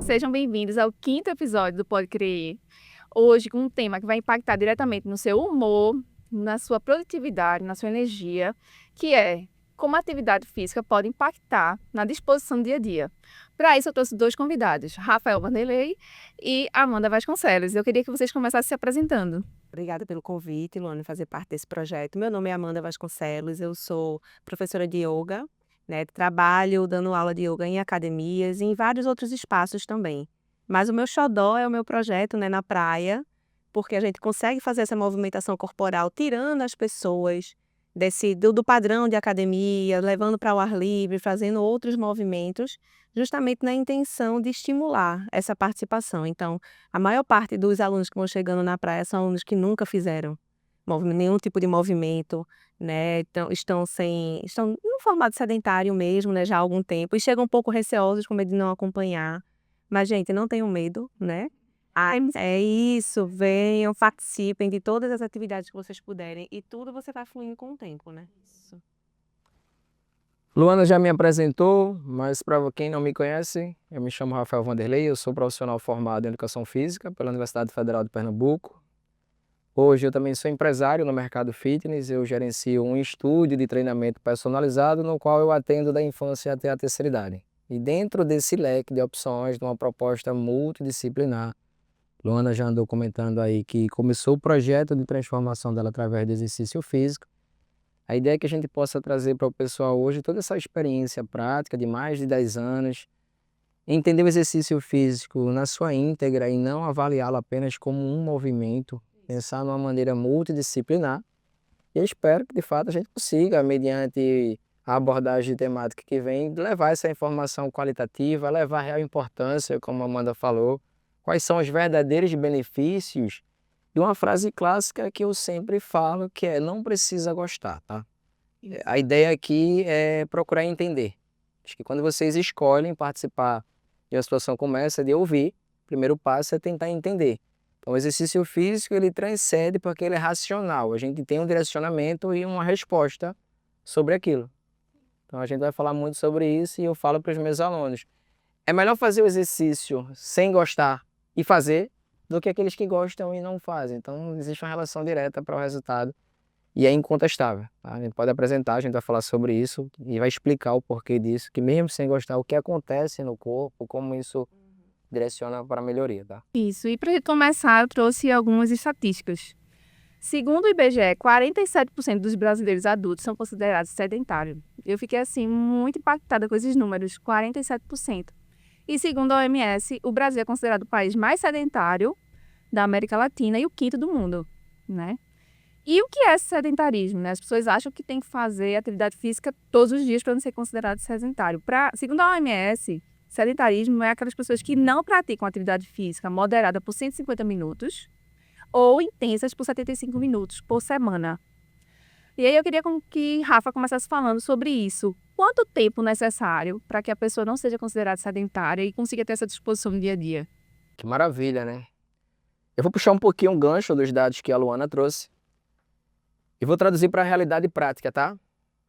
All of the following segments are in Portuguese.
Sejam bem-vindos ao quinto episódio do Pode Crer. Hoje com um tema que vai impactar diretamente no seu humor, na sua produtividade, na sua energia, que é como a atividade física pode impactar na disposição do dia a dia. Para isso eu trouxe dois convidados, Rafael Vanderlei e Amanda Vasconcelos. Eu queria que vocês começassem se apresentando. Obrigada pelo convite, Luana, fazer parte desse projeto. Meu nome é Amanda Vasconcelos, eu sou professora de yoga, né? Trabalho dando aula de yoga em academias e em vários outros espaços também. Mas o meu xodó é o meu projeto, né, na praia, porque a gente consegue fazer essa movimentação corporal, tirando as pessoas do padrão de academia, levando para o ar livre, fazendo outros movimentos, justamente na intenção de estimular essa participação. Então, a maior parte dos alunos que vão chegando na praia são alunos que nunca fizeram nenhum tipo de movimento, né, então estão no formato sedentário mesmo, né, já há algum tempo e chegam um pouco receosos com medo de não acompanhar. Mas gente, não tenham medo, né. É isso, venham, participem de todas as atividades que vocês puderem e tudo você vai fluindo com o tempo, né. Isso. Luana já me apresentou, mas para quem não me conhece, eu me chamo Rafael Vanderlei, eu sou profissional formado em Educação Física pela Universidade Federal de Pernambuco. Hoje eu também sou empresário no mercado fitness, eu gerencio um estúdio de treinamento personalizado no qual eu atendo da infância até a terceira idade. E dentro desse leque de opções, de uma proposta multidisciplinar, Luana já andou comentando aí que começou o projeto de transformação dela através do exercício físico. A ideia é que a gente possa trazer para o pessoal hoje toda essa experiência prática de mais de 10 anos, entender o exercício físico na sua íntegra e não avaliá-lo apenas como um movimento, pensar numa maneira multidisciplinar. E eu espero que de fato a gente consiga, mediante a abordagem temática que vem, levar essa informação qualitativa, levar a real importância, como a Amanda falou, quais são os verdadeiros benefícios de uma frase clássica que eu sempre falo, que é: não precisa gostar, tá? A ideia aqui é procurar entender. Acho que quando vocês escolhem participar de uma situação como essa, de ouvir, o primeiro passo é tentar entender. Então, o exercício físico, ele transcende porque ele é racional. A gente tem um direcionamento e uma resposta sobre aquilo. Então, a gente vai falar muito sobre isso e eu falo para os meus alunos. É melhor fazer o exercício sem gostar e fazer do que aqueles que gostam e não fazem. Então, existe uma relação direta para o resultado e é incontestável, tá? A gente pode apresentar, a gente vai falar sobre isso e vai explicar o porquê disso, que mesmo sem gostar, o que acontece no corpo, como isso direciona para a melhoria, tá? Isso, e para começar, eu trouxe algumas estatísticas. Segundo o IBGE, 47% dos brasileiros adultos são considerados sedentários. Eu fiquei, assim, muito impactada com esses números, 47%. E segundo a OMS, o Brasil é considerado o país mais sedentário da América Latina e o quinto do mundo, né? E o que é sedentarismo, né? As pessoas acham que tem que fazer atividade física todos os dias para não ser considerado sedentário. Segundo a OMS, sedentarismo é aquelas pessoas que não praticam atividade física moderada por 150 minutos ou intensas por 75 minutos por semana. E aí eu queria que Rafa começasse falando sobre isso. Quanto tempo necessário para que a pessoa não seja considerada sedentária e consiga ter essa disposição no dia a dia? Que maravilha, né? Eu vou puxar um pouquinho o gancho dos dados que a Luana trouxe e vou traduzir para a realidade prática, tá?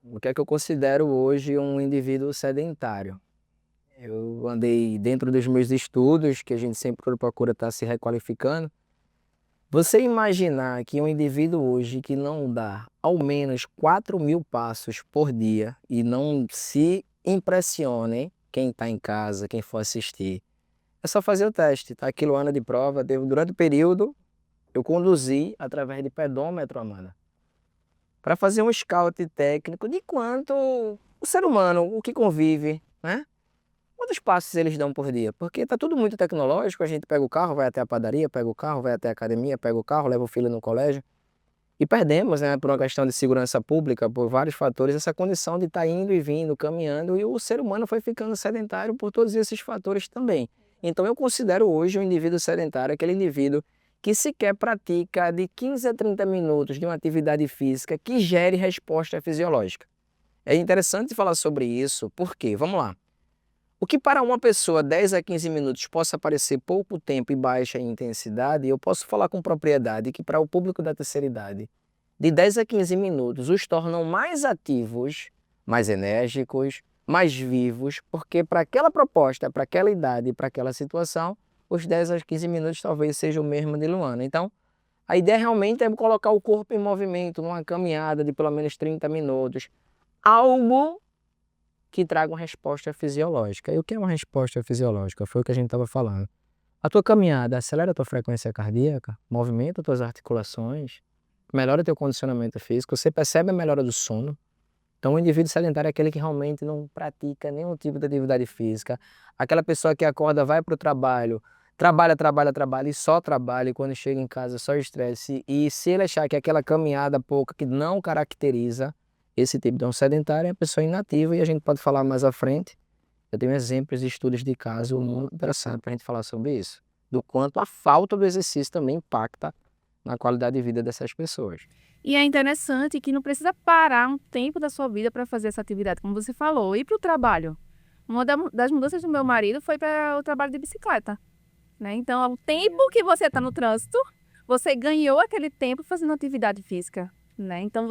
O que é que eu considero hoje um indivíduo sedentário? Eu andei dentro dos meus estudos, que a gente sempre procura estar se requalificando. Você imaginar que um indivíduo hoje que não dá ao menos 4.000 passos por dia e não se impressione, quem está em casa, quem for assistir, é só fazer o teste, tá? Aquilo ano de prova, durante o período, eu conduzi através de pedômetro, Amanda, para fazer um scout técnico de quanto o ser humano, o que convive, né? Quantos passos eles dão por dia? Porque está tudo muito tecnológico, a gente pega o carro, vai até a padaria, pega o carro, vai até a academia, pega o carro, leva o filho no colégio. E perdemos, né, por uma questão de segurança pública, por vários fatores, essa condição de estar indo e vindo, caminhando, e o ser humano foi ficando sedentário por todos esses fatores também. Então eu considero hoje um indivíduo sedentário aquele indivíduo que sequer pratica de 15 a 30 minutos de uma atividade física que gere resposta fisiológica. É interessante falar sobre isso, porque, vamos lá, o que para uma pessoa 10 a 15 minutos possa parecer pouco tempo e baixa em intensidade, eu posso falar com propriedade que para o público da terceira idade, de 10 a 15 minutos os tornam mais ativos, mais enérgicos, mais vivos, porque para aquela proposta, para aquela idade, para aquela situação, os 10 a 15 minutos talvez seja o mesmo de Luana. Então, a ideia realmente é colocar o corpo em movimento, numa caminhada de pelo menos 30 minutos. Algo que traga uma resposta fisiológica. E o que é uma resposta fisiológica? Foi o que a gente estava falando. A tua caminhada acelera a tua frequência cardíaca, movimenta as tuas articulações, melhora o teu condicionamento físico, você percebe a melhora do sono. Então, o indivíduo sedentário é aquele que realmente não pratica nenhum tipo de atividade física. Aquela pessoa que acorda, vai para o trabalho, trabalha e só trabalha, e quando chega em casa só estresse. E se ele achar que aquela caminhada pouca que não caracteriza esse tipo de um sedentário, é a pessoa inativa, e a gente pode falar mais à frente. Eu tenho exemplos e estudos de caso muito interessantes para a gente falar sobre isso. Do quanto a falta do exercício também impacta na qualidade de vida dessas pessoas. E é interessante que não precisa parar um tempo da sua vida para fazer essa atividade, como você falou, ir para o trabalho. Uma das mudanças do meu marido foi para o trabalho de bicicleta, né? Então, o tempo que você está no trânsito, você ganhou aquele tempo fazendo atividade física, né? Então,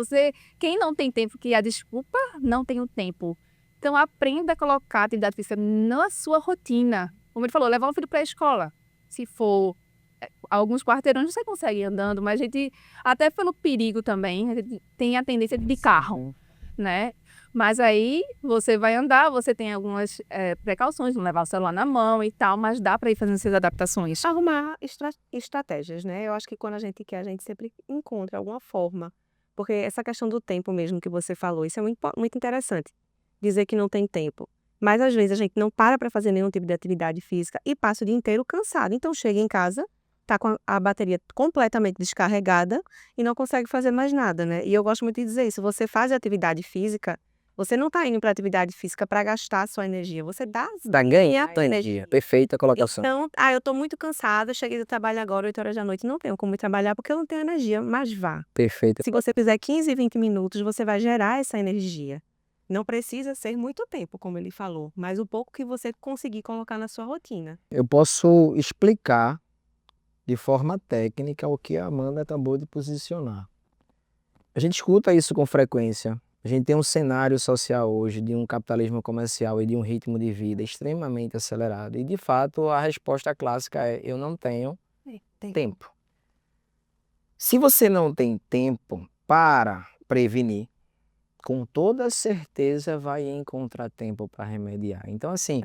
quem não tem tempo, que a desculpa, não tem o tempo. Então, aprenda a colocar a atividade física na sua rotina. Como ele falou, levar o filho para a escola. Se for alguns quarteirões, você consegue ir andando, mas a gente, até pelo perigo também, a gente tem a tendência de carro, né? Mas aí você vai andar, você tem algumas precauções, não levar o celular na mão e tal, mas dá para ir fazendo essas adaptações. Arrumar estratégias, né? Eu acho que quando a gente quer, a gente sempre encontra alguma forma. Porque essa questão do tempo mesmo que você falou, isso é muito interessante. Dizer que não tem tempo. Mas às vezes a gente não para fazer nenhum tipo de atividade física e passa o dia inteiro cansado. Então chega em casa, tá com a bateria completamente descarregada e não consegue fazer mais nada, né? E eu gosto muito de dizer isso. Você faz atividade física, você não tá indo para atividade física para gastar a sua energia. Você dá Ganha a energia. Perfeita colocação. Então, eu tô muito cansada, cheguei do trabalho agora, 8 horas da noite, não tenho como ir trabalhar porque eu não tenho energia, mas vá. Perfeita. Se você fizer 15, 20 minutos, você vai gerar essa energia. Não precisa ser muito tempo, como ele falou, mas o pouco que você conseguir colocar na sua rotina. Eu posso explicar de forma técnica o que a Amanda acabou de posicionar. A gente escuta isso com frequência. A gente tem um cenário social hoje de um capitalismo comercial e de um ritmo de vida extremamente acelerado. E, de fato, a resposta clássica é: eu não tenho tempo. Se você não tem tempo para prevenir, com toda certeza vai encontrar tempo para remediar. Então, assim,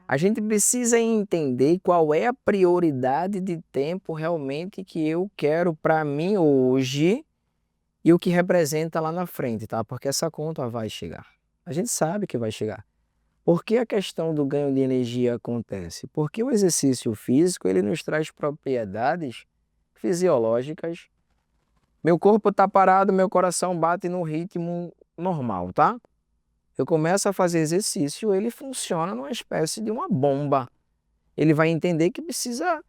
a gente precisa entender qual é a prioridade de tempo realmente que eu quero para mim hoje e o que representa lá na frente, tá? Porque essa conta vai chegar. A gente sabe que vai chegar. Por que a questão do ganho de energia acontece? Porque o exercício físico, ele nos traz propriedades fisiológicas. Meu corpo está parado, meu coração bate no ritmo normal, tá? Eu começo a fazer exercício, ele funciona numa espécie de uma bomba. Ele vai entender que precisa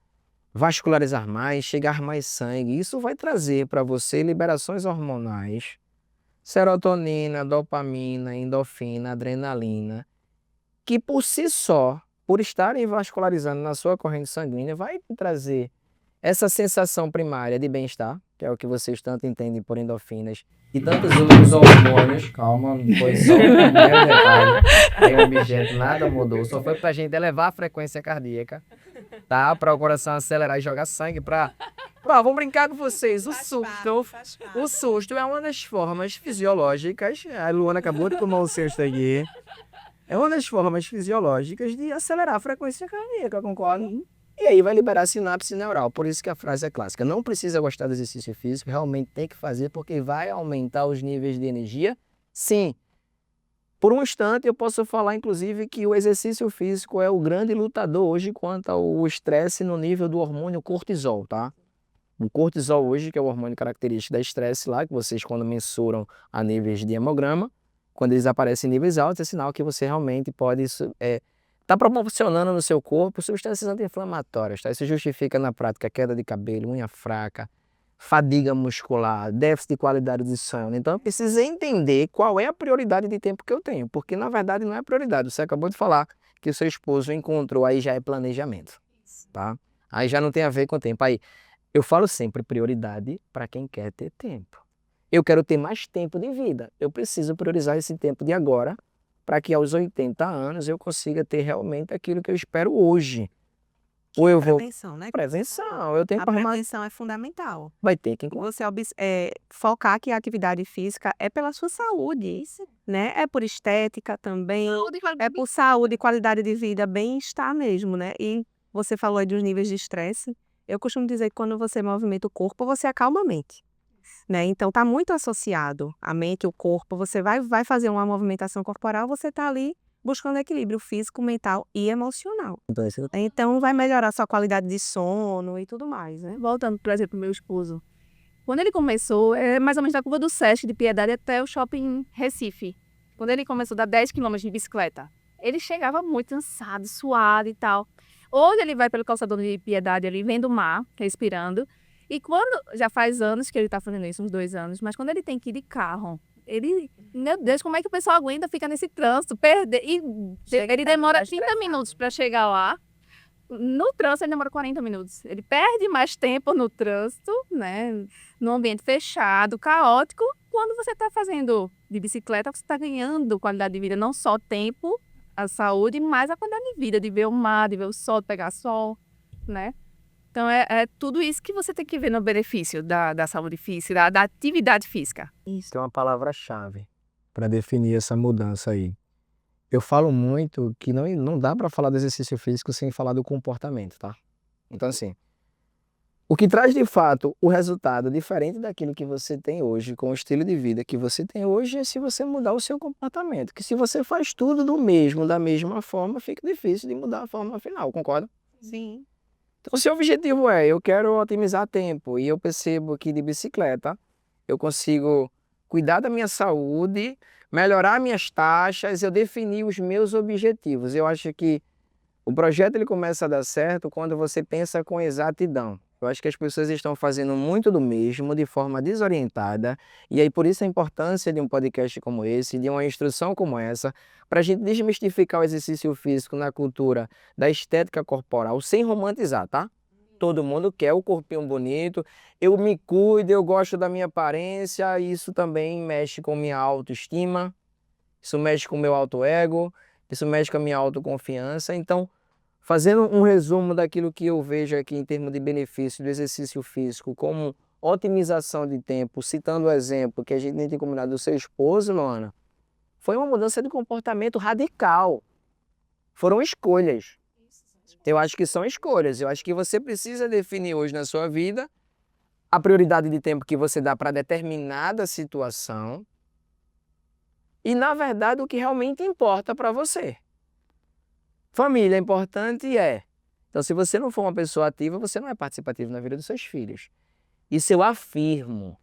vascularizar mais, chegar mais sangue. Isso vai trazer para você liberações hormonais, serotonina, dopamina, endorfina, adrenalina, que por si só, por estarem vascularizando na sua corrente sanguínea, vai trazer essa sensação primária de bem-estar, que é o que vocês tanto entendem por endorfinas, e tantos outros hormônios. Calma, não foi só o primeiro detalhe. Aí o objeto nada mudou, só foi pra gente elevar a frequência cardíaca, tá? Para o coração acelerar e jogar sangue pra... vamos brincar com vocês. O susto é uma das formas fisiológicas. A Luana acabou de tomar o cesto aqui. É uma das formas fisiológicas de acelerar a frequência cardíaca, concorda? E aí vai liberar a sinapse neural. Por isso que a frase é clássica. Não precisa gostar do exercício físico, realmente tem que fazer porque vai aumentar os níveis de energia. Sim. Por um instante eu posso falar, inclusive, que o exercício físico é o grande lutador hoje quanto ao estresse no nível do hormônio cortisol, tá? O cortisol hoje, que é o hormônio característico da estresse lá, que vocês quando mensuram a níveis de hemograma, quando eles aparecem em níveis altos, é sinal que você realmente pode tá proporcionando no seu corpo substâncias anti-inflamatórias, tá? Isso justifica na prática queda de cabelo, unha fraca, fadiga muscular, déficit de qualidade de sono. Então eu preciso entender qual é a prioridade de tempo que eu tenho, porque na verdade não é prioridade. Você acabou de falar que o seu esposo encontrou, aí já é planejamento, tá? Aí já não tem a ver com o tempo. Aí eu falo sempre prioridade para quem quer ter tempo. Eu quero ter mais tempo de vida. Eu preciso priorizar esse tempo de agora para que aos 80 anos eu consiga ter realmente aquilo que eu espero hoje. Ou eu vou... Prevenção, né? Prevenção, eu tenho A que... prevenção é fundamental. Vai ter que... Você focar que a atividade física é pela sua saúde, né? É por estética também, é por saúde, qualidade de vida, bem-estar mesmo, né? E você falou aí dos níveis de estresse. Eu costumo dizer que quando você movimenta o corpo, você acalma a mente, né? Então tá muito associado a mente e o corpo. Você vai fazer uma movimentação corporal, você tá ali buscando equilíbrio físico, mental e emocional. Então vai melhorar sua qualidade de sono e tudo mais, né? Voltando, por exemplo, meu esposo. Quando ele começou, é mais ou menos da curva do Sesc de Piedade até o shopping Recife. Quando ele começou a dar 10 quilômetros de bicicleta, ele chegava muito cansado, suado e tal. Hoje ele vai pelo calçadão de Piedade ali, vendo o mar, respirando. E quando, já faz anos que ele está fazendo isso, uns 2 anos, mas quando ele tem que ir de carro, ele, meu Deus, como é que o pessoal aguenta ficar nesse trânsito, perder? E ele demora 30 minutos para chegar lá. No trânsito ele demora 40 minutos. Ele perde mais tempo no trânsito, né? No ambiente fechado, caótico. Quando você está fazendo de bicicleta, você está ganhando qualidade de vida, não só tempo, a saúde, mas a qualidade de vida, de ver o mar, de ver o sol, de pegar sol, né? Então é tudo isso que você tem que ver no benefício da saúde física, da atividade física. Isso é uma palavra-chave para definir essa mudança aí. Eu falo muito que não dá para falar do exercício físico sem falar do comportamento, tá? Então, assim, o que traz de fato o resultado diferente daquilo que você tem hoje, com o estilo de vida que você tem hoje, é se você mudar o seu comportamento. Que se você faz tudo do mesmo, da mesma forma, fica difícil de mudar a forma final, concorda? Sim. Então, se o objetivo é, eu quero otimizar tempo e eu percebo que de bicicleta eu consigo cuidar da minha saúde, melhorar minhas taxas, eu definir os meus objetivos. Eu acho que o projeto ele começa a dar certo quando você pensa com exatidão. Eu acho que as pessoas estão fazendo muito do mesmo, de forma desorientada, e aí por isso a importância de um podcast como esse, de uma instrução como essa, para a gente desmistificar o exercício físico na cultura da estética corporal, sem romantizar, tá? Todo mundo quer o corpinho bonito, eu me cuido, eu gosto da minha aparência, isso também mexe com minha autoestima, isso mexe com o meu autoego, isso mexe com a minha autoconfiança. Então, fazendo um resumo daquilo que eu vejo aqui em termos de benefício do exercício físico, como otimização de tempo, citando o exemplo que a gente tem combinado do seu esposo, Luana, foi uma mudança de comportamento radical. Foram escolhas. Eu acho que são escolhas. Eu acho que você precisa definir hoje na sua vida a prioridade de tempo que você dá para determinada situação e, na verdade, o que realmente importa para você. Família é importante? Então, se você não for uma pessoa ativa, você não é participativo na vida dos seus filhos. Isso eu afirmo.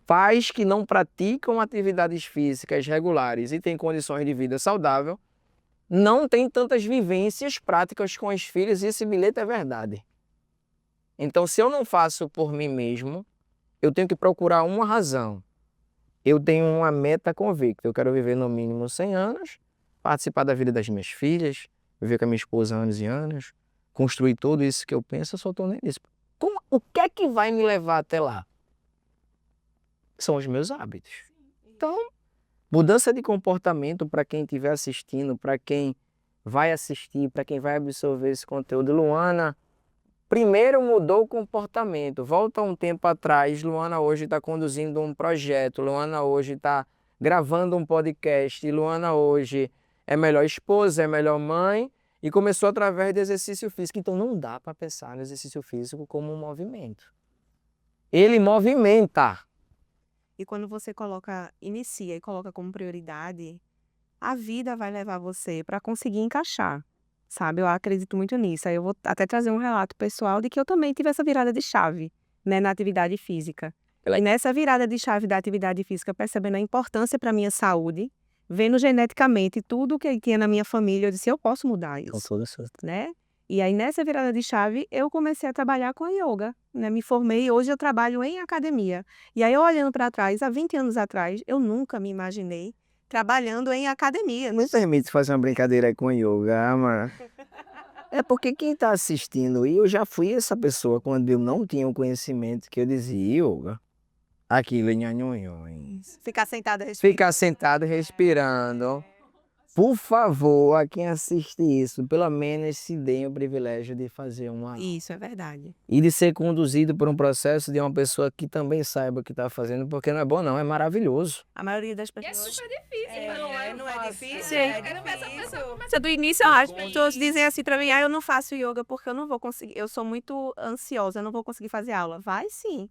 Pais que não praticam atividades físicas regulares e têm condições de vida saudável, não têm tantas vivências práticas com os filhos, e esse bilhete é verdade. Então, se eu não faço por mim mesmo, eu tenho que procurar uma razão. Eu tenho uma meta convicta, eu quero viver no mínimo 100 anos, participar da vida das minhas filhas, viver com a minha esposa anos e anos, construir tudo isso que eu penso, eu só estou nisso. O que é que vai me levar até lá? São os meus hábitos. Então, mudança de comportamento para quem estiver assistindo, para quem vai assistir, para quem vai absorver esse conteúdo. Luana, primeiro mudou o comportamento. Volta um tempo atrás, Luana hoje está conduzindo um projeto, Luana hoje está gravando um podcast, Luana hoje é melhor esposa, é melhor mãe, e começou através do exercício físico. Então não dá para pensar no exercício físico como um movimento. Ele movimenta. E quando você inicia e coloca como prioridade, a vida vai levar você para conseguir encaixar, sabe? Eu acredito muito nisso. Aí eu vou até trazer um relato pessoal de que eu também tive essa virada de chave, né, na atividade física. E nessa virada de chave da atividade física, percebendo a importância para a minha saúde, vendo geneticamente tudo que tinha na minha família, eu disse, eu posso mudar Com isso, toda certeza. né? E aí, nessa virada de chave, eu comecei a trabalhar com a yoga, né? Me formei e hoje eu trabalho em academia. E aí, eu olhando para trás, há 20 anos atrás, eu nunca me imaginei trabalhando em academia. Me permite fazer uma brincadeira aí com yoga, mano. É porque quem está assistindo, e eu já fui essa pessoa quando eu não tinha o conhecimento que eu dizia, yoga, Aquilo, nhanhunhões. Ficar sentada respirando. Ficar sentado respirando. Por favor, a quem assiste isso, pelo menos se dê o privilégio de fazer uma aula. Isso, é verdade. E de ser conduzido por um processo de uma pessoa que também saiba o que está fazendo, porque não é bom não, é maravilhoso. A maioria das E é pessoas... super difícil, não é difícil? Sim. É difícil. Do início, as pessoas dizem assim pra mim, eu não faço yoga porque eu não vou conseguir, eu sou muito ansiosa, eu não vou conseguir fazer aula. Vai sim.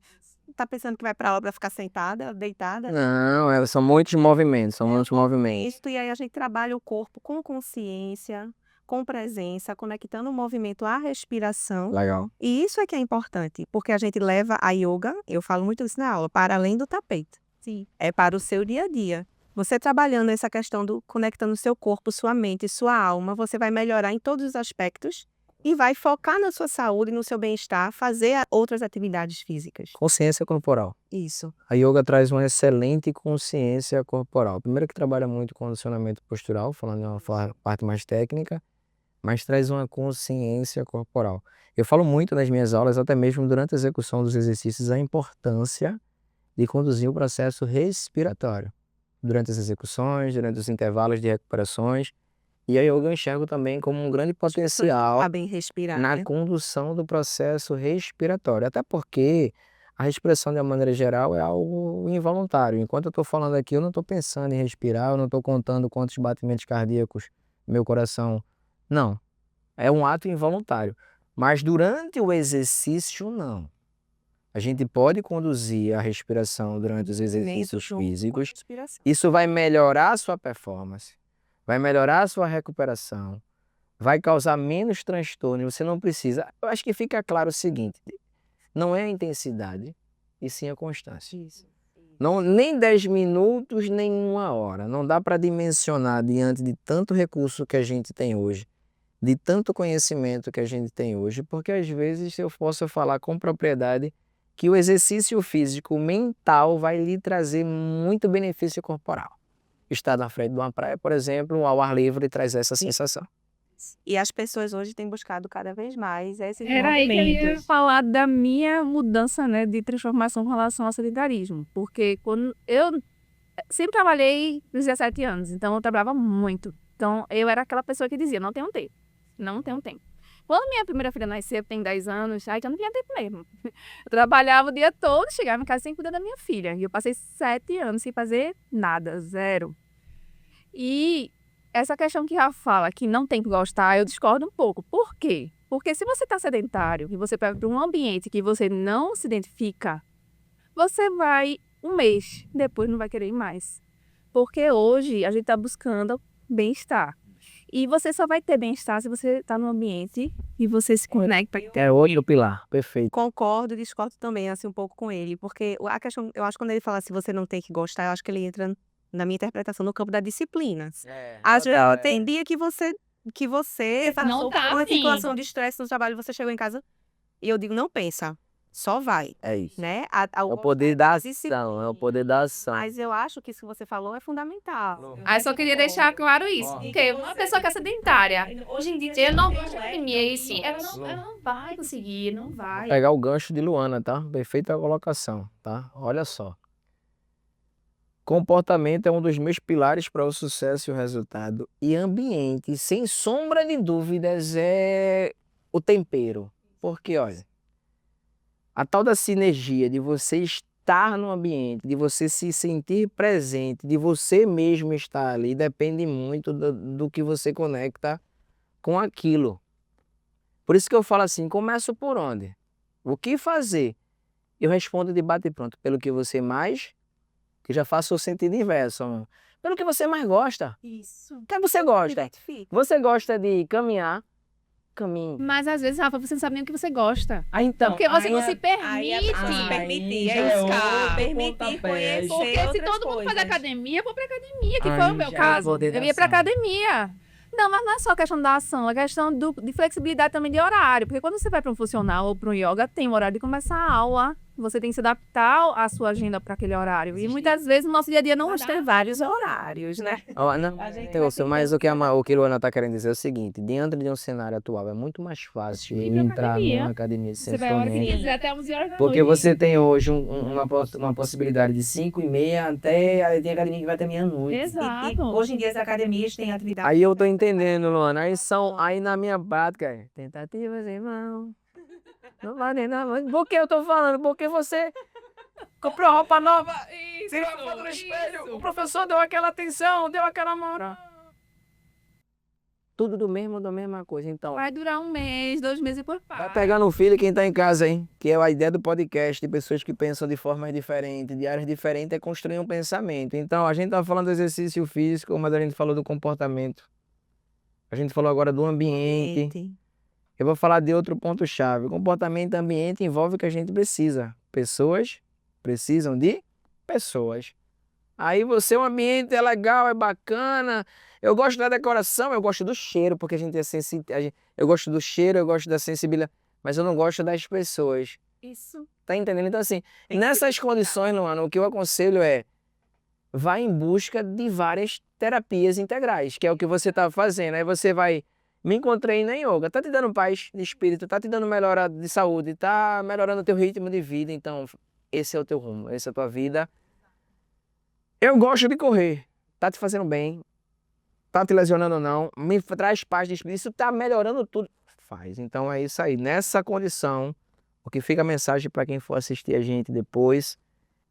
Tá pensando que vai pra aula pra ficar sentada, deitada? Não, são muitos movimentos, Isso, e aí a gente trabalha o corpo com consciência, com presença, conectando o movimento à respiração. Legal. E isso é que é importante, porque a gente leva a yoga, eu falo muito isso na aula, para além do tapete. Sim. É para o seu dia a dia. Você trabalhando essa questão do conectando o seu corpo, sua mente, sua alma, você vai melhorar em todos os aspectos e vai focar na sua saúde, no seu bem-estar, fazer outras atividades físicas. Consciência corporal. Isso. A yoga traz uma excelente consciência corporal. Primeiro que trabalha muito com condicionamento postural, falando de uma parte mais técnica, mas traz uma consciência corporal. Eu falo muito nas minhas aulas, até mesmo durante a execução dos exercícios, a importância de conduzir o processo respiratório. Durante as execuções, durante os intervalos de recuperações. E a yoga eu enxergo também como um grande potencial A bem respirar, na né? condução do processo respiratório. Até porque a respiração, de uma maneira geral, é algo involuntário. Enquanto eu estou falando aqui, eu não estou pensando em respirar, eu não estou contando quantos batimentos cardíacos meu coração... Não. É um ato involuntário. Mas durante o exercício, não. A gente pode conduzir a respiração durante os exercícios físicos. Isso vai melhorar a sua performance, vai melhorar a sua recuperação, vai causar menos transtorno. Você não precisa... Eu acho que fica claro o seguinte, não é a intensidade, e sim a constância. Isso. Não, nem 10 minutos, nem 1 hora. Não dá para dimensionar diante de tanto recurso que a gente tem hoje, de tanto conhecimento que a gente tem hoje, porque às vezes eu posso falar com propriedade que o exercício físico mental vai lhe trazer muito benefício corporal. Estar na frente de uma praia, por exemplo, ao ar livre, traz essa sensação. E as pessoas hoje têm buscado cada vez mais esses Era aí que eu ia movimentos. falar da minha mudança, né, de transformação com relação ao sedentarismo. Porque quando eu sempre trabalhei nos 17 anos, então eu trabalhava muito. Então eu era aquela pessoa que dizia, não tenho tempo, não tenho tempo. Quando minha primeira filha nasceu, tem 10 anos, aí eu não tinha tempo mesmo. Eu trabalhava o dia todo, chegava em casa sem cuidar da minha filha. E eu passei 7 anos sem fazer nada, zero. E essa questão que Rafa fala, que não tem que gostar, eu discordo um pouco. Por quê? Porque se você está sedentário e você vai para um ambiente que você não se identifica, você vai um mês, depois não vai querer ir mais. Porque hoje a gente está buscando bem-estar. E você só vai ter bem-estar se você está num ambiente e você se conecta. É outro pilar, perfeito. Concordo e discordo também, assim, um pouco com ele. Porque a questão, eu acho que quando ele fala assim, você não tem que gostar, eu acho que ele entra, na minha interpretação, no campo da disciplina. Tem dia que você passou por uma afim. situação de estresse no trabalho, você chegou em casa e eu digo, não pensa, só vai, É isso. né? É o poder da disciplina. ação, é o poder da ação. Mas eu acho que isso que você falou é fundamental. Aí só queria deixar claro isso, porque uma pessoa que é sedentária, hoje em dia, eu não gosto de academia, e sim, ela não vai conseguir, não vai. Pegar o gancho de Luana, tá? Perfeita colocação, tá? Olha só. Comportamento é um dos meus pilares para o sucesso e o resultado. E ambiente, sem sombra de dúvidas, é o tempero. Porque, olha, a tal da sinergia de você estar no ambiente, de você se sentir presente, de você mesmo estar ali, depende muito do que você conecta com aquilo. Por isso que eu falo assim, começo por onde? O que fazer? Eu respondo de bate e pronto, pelo que você mais, que já faça o sentido inverso, pelo que você mais gosta. Isso. O que você gosta? Identifica. Você gosta de caminhar? Caminhe. Mas às vezes, Rafa, você não sabe nem o que você gosta. Ah, então. Porque você não se Aí a pessoa se permite. permitir, já é é buscar, outro permitir, pontapé, conhecer Porque se outras todo mundo faz coisas. academia, eu vou pra academia, que Aí foi o meu já caso. vou ter Eu ia pra ação. academia. Não, mas não é só questão da ação, é questão de flexibilidade também de horário. Porque quando você vai para um funcional ou para um yoga, tem um horário de começar a aula, Você tem que se adaptar à sua agenda para aquele horário. E muitas vezes no nosso dia a dia não Vamos dá. ter vários horários, né? Ó, não, A gente eu vai sei, ter mas que- o que Luana está querendo dizer é o seguinte: diante de um cenário atual, é muito mais fácil eu Ir pra entrar academia. numa academia de Você vai a hora que sensoramento. quiser, até 11 horas da Porque noite. você tem hoje uma possibilidade de 5h30 até tem academia que vai até meia-noite. Exato. E hoje em dia as academias têm atividade. Aí eu tô entendendo, Luana. Aí na minha prática, tentativas em mão. Não vai nem na mão. Por que eu tô falando? Porque você comprou roupa nova, tirou a foto no espelho, o professor deu aquela atenção, deu aquela moral. Tudo da mesma coisa. Então, Vai durar 1 mês, 2 meses e depois vai para. pegando o filho quem tá em casa, hein? Que é a ideia do podcast, de pessoas que pensam de formas diferentes, de áreas diferentes, é construir um pensamento. Então, a gente tá falando do exercício físico, mas a gente falou do comportamento. A gente falou agora do ambiente. Eu vou falar de outro ponto-chave. Comportamento e ambiente envolve o que a gente precisa. Pessoas precisam de pessoas. Aí você, o ambiente é legal, é bacana. Eu gosto da decoração, eu gosto do cheiro, porque a gente é sensível. Eu gosto do cheiro, eu gosto da sensibilidade, mas eu não gosto das pessoas. Isso. Tá entendendo? Então, assim, nessas condições, Luana, o que eu aconselho é vá em busca de várias terapias integrais, que é o que você está fazendo. Aí você vai, me encontrei na yoga, tá te dando paz de espírito, tá te dando melhora de saúde, tá melhorando o teu ritmo de vida, então esse é o teu rumo, essa é a tua vida. Eu gosto de correr, tá te fazendo bem, tá te lesionando ou não, me traz paz de espírito, isso tá melhorando tudo. Faz, então é isso aí. Nessa condição, o que fica a mensagem para quem for assistir a gente depois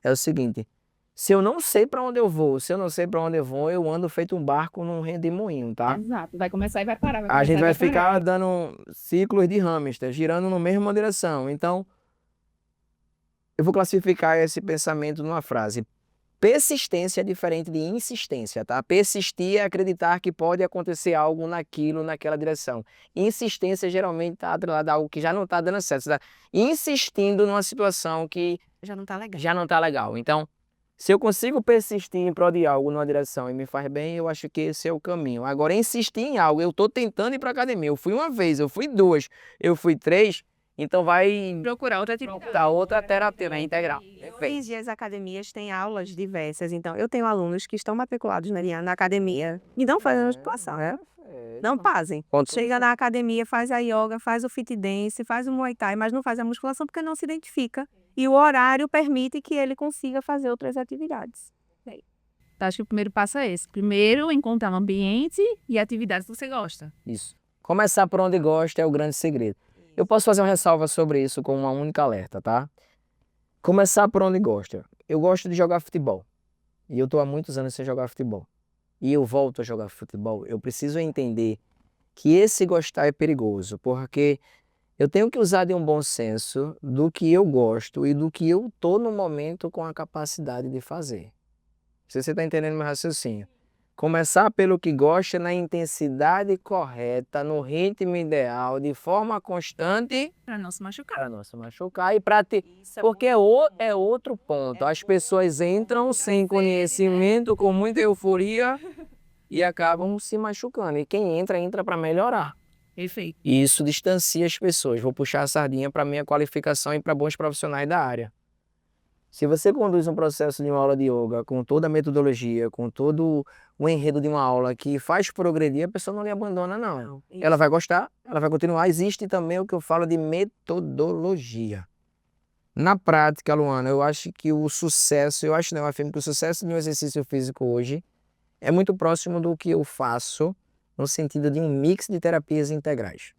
é o seguinte: se eu não sei para onde eu vou, eu ando feito um barco num redemoinho, tá? Exato. Vai começar e vai parar. A gente vai começar e parar. ficar dando ciclos de hamster, girando na mesma direção. Então, eu vou classificar esse pensamento numa frase: persistência é diferente de insistência, tá? Persistir é acreditar que pode acontecer algo naquilo, naquela direção. Insistência geralmente está atrelada a algo que já não está dando certo. Você tá insistindo numa situação que Já não tá legal. já não está legal. Então, se eu consigo persistir em prol de algo numa direção e me faz bem, eu acho que esse é o caminho. Agora, insistir em algo, eu estou tentando ir para academia. Eu fui uma vez, eu fui duas, eu fui três, então vai Procurar outra atividade. dar outra terapia, né? Integral. Hoje em Perfeito. dia as academias têm aulas diversas, então eu tenho alunos que estão matriculados na academia e não fazem musculação, né? Não fazem. Ponto. Chega na academia, faz a yoga, faz o fit dance, faz o muay thai, mas não faz a musculação porque não se identifica. E o horário permite que ele consiga fazer outras atividades. Acho que o primeiro passo é esse. Primeiro, encontrar um ambiente e atividades que você gosta. Isso. Começar por onde gosta é o grande segredo. Eu posso fazer uma ressalva sobre isso com uma única alerta, tá? Começar por onde gosta. Eu gosto de jogar futebol. E eu estou há muitos anos sem jogar futebol. E eu volto a jogar futebol. Eu preciso entender que esse gostar é perigoso, porque eu tenho que usar de um bom senso do que eu gosto e do que eu estou no momento com a capacidade de fazer. Não sei se você está entendendo meu raciocínio. Começar pelo que gosta na intensidade correta, no ritmo ideal, de forma constante, Para não se machucar. para não se machucar e para ter. Porque é outro ponto. As pessoas entram sem conhecimento, com muita euforia e acabam se machucando. E quem entra, entra para melhorar. Perfeito. E isso distancia as pessoas. Vou puxar a sardinha para minha qualificação e para bons profissionais da área. Se você conduz um processo de uma aula de yoga com toda a metodologia, com todo o enredo de uma aula que faz progredir, a pessoa não lhe abandona, não. Ela vai gostar, ela vai continuar. Existe também o que eu falo de metodologia. Na prática, Luana, eu acho que o sucesso, eu afirmo que o sucesso de um exercício físico hoje é muito próximo do que eu faço no sentido de um mix de terapias integrais.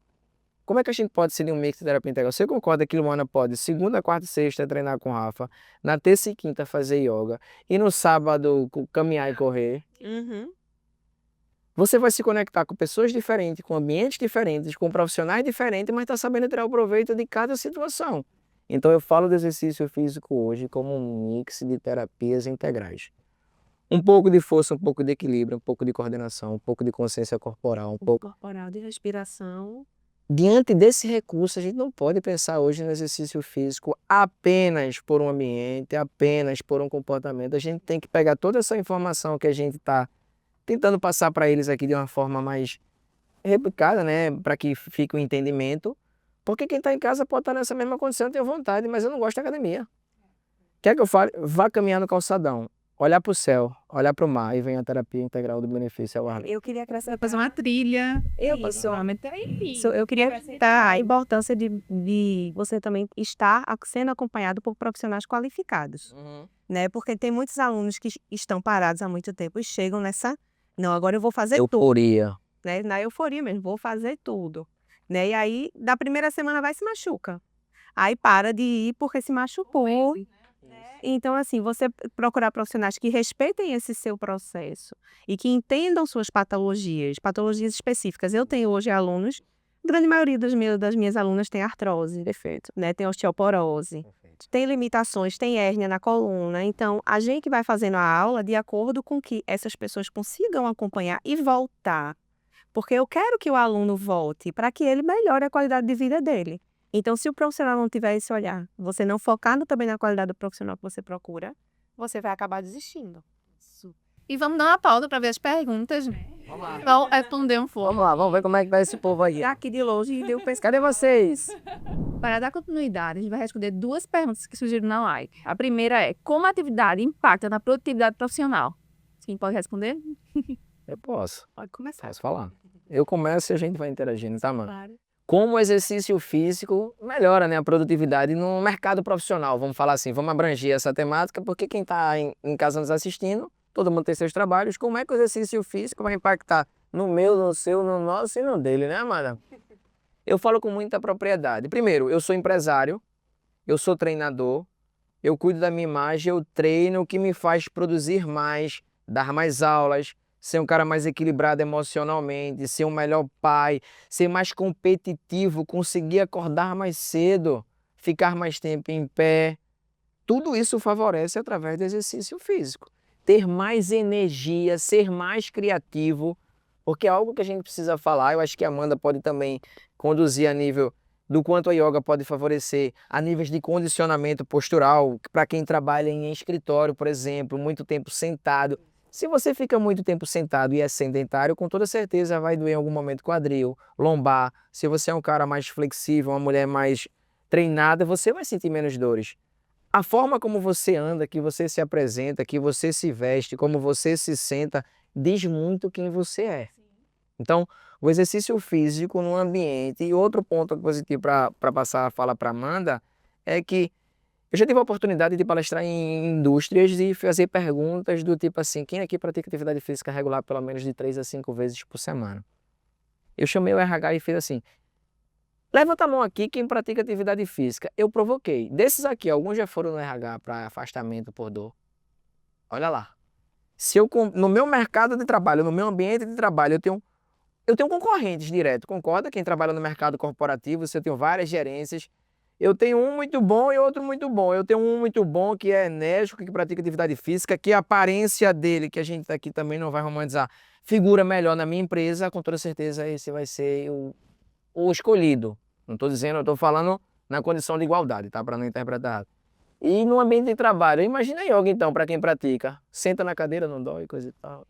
Como é que a gente pode ser um mix de terapia integral? Você concorda que Luana pode, segunda, quarta e sexta, treinar com Rafa, na terça e quinta fazer yoga, e no sábado caminhar e correr? Você vai se conectar com pessoas diferentes, com ambientes diferentes, com profissionais diferentes, mas está sabendo tirar o proveito de cada situação. Então eu falo do exercício físico hoje como um mix de terapias integrais. Um pouco de força, um pouco de equilíbrio, um pouco de coordenação, um pouco de consciência corporal, um pouco... Corporal de respiração. Diante desse recurso, a gente não pode pensar hoje no exercício físico apenas por um ambiente, apenas por um comportamento. A gente tem que pegar toda essa informação que a gente está tentando passar para eles aqui de uma forma mais replicada, né, para que fique o entendimento, Porque quem está em casa pode estar nessa mesma condição, eu tenho vontade, mas eu não gosto de academia. Quer que eu fale? Vá caminhar no calçadão, olhar para o céu, olhar para o mar e vem a terapia integral do benefício ao ar livre. Eu queria acrescentar. Fazer uma trilha. Eu queria acrescentar a importância de você também estar sendo acompanhado por profissionais qualificados, né? Porque tem muitos alunos que estão parados há muito tempo e chegam nessa, não, agora eu vou fazer tudo, Euforia. né? Na euforia mesmo, vou fazer tudo, né? E aí, da primeira semana vai se machuca. Aí para de ir porque se machucou. Então, assim, você procurar profissionais que respeitem esse seu processo e que entendam suas patologias específicas. Eu tenho hoje alunos, a grande maioria das minhas alunas tem artrose, Perfeito. né? Tem osteoporose, tem limitações, tem hérnia na coluna. Então, a gente vai fazendo a aula de acordo com que essas pessoas consigam acompanhar e voltar. Porque eu quero que o aluno volte para que ele melhore a qualidade de vida dele. Então, se o profissional não tiver esse olhar, você não focar também na qualidade do profissional que você procura, você vai acabar desistindo. E vamos dar uma pausa para ver as perguntas, né? Vamos lá. Vamos responder um pouco. Vamos lá, vamos ver como é que tá esse povo aí. Aqui de longe, deu pescar. Cadê vocês? Para dar continuidade, a gente vai responder 2 perguntas que surgiram na live. A primeira é: como a atividade impacta na produtividade profissional? Quem pode responder? Eu posso. Pode começar. Posso falar. Eu começo e a gente vai interagindo, tá, mano? Claro. Como o exercício físico melhora, né, a produtividade no mercado profissional, vamos falar assim, vamos abranger essa temática, porque quem está em casa nos assistindo, todo mundo tem seus trabalhos, como é que o exercício físico vai impactar no meu, no seu, no nosso e no dele, né, Amanda? Eu falo com muita propriedade. Primeiro, eu sou empresário, eu sou treinador, eu cuido da minha imagem, eu treino, o que me faz produzir mais, dar mais aulas, ser um cara mais equilibrado emocionalmente, ser um melhor pai, ser mais competitivo, conseguir acordar mais cedo, ficar mais tempo em pé. Tudo isso favorece através do exercício físico. Ter mais energia, ser mais criativo, porque é algo que a gente precisa falar. Eu acho que a Amanda pode também conduzir a nível do quanto a yoga pode favorecer a níveis de condicionamento postural, para quem trabalha em escritório, por exemplo, muito tempo sentado. Se você fica muito tempo sentado e é sedentário, com toda certeza vai doer em algum momento quadril, lombar. Se você é um cara mais flexível, uma mulher mais treinada, você vai sentir menos dores. A forma como você anda, que você se apresenta, que você se veste, como você se senta, diz muito quem você é. Então, o exercício físico no ambiente, e outro ponto positivo para passar a fala para Amanda, é que eu já tive a oportunidade de palestrar em indústrias e fazer perguntas do tipo assim, quem aqui pratica atividade física regular pelo menos de 3 a 5 vezes por semana? Eu chamei o RH e fiz assim, levanta a mão aqui quem pratica atividade física. Eu provoquei. Desses aqui, alguns já foram no RH para afastamento por dor. Olha lá. Se eu, no meu mercado de trabalho, no meu ambiente de trabalho, eu tenho concorrentes direto, concorda? Quem trabalha no mercado corporativo, eu tenho várias gerências. Eu tenho um muito bom e outro muito bom. Eu tenho um muito bom que é enérgico, que pratica atividade física, que a aparência dele, que a gente aqui também não vai romantizar, figura melhor na minha empresa, com toda certeza esse vai ser o escolhido. Não estou dizendo, eu estou falando na condição de igualdade, tá? Para não interpretar errado. E no ambiente de trabalho, imagina a yoga então, para quem pratica. Senta na cadeira, não dói, coisa e tal.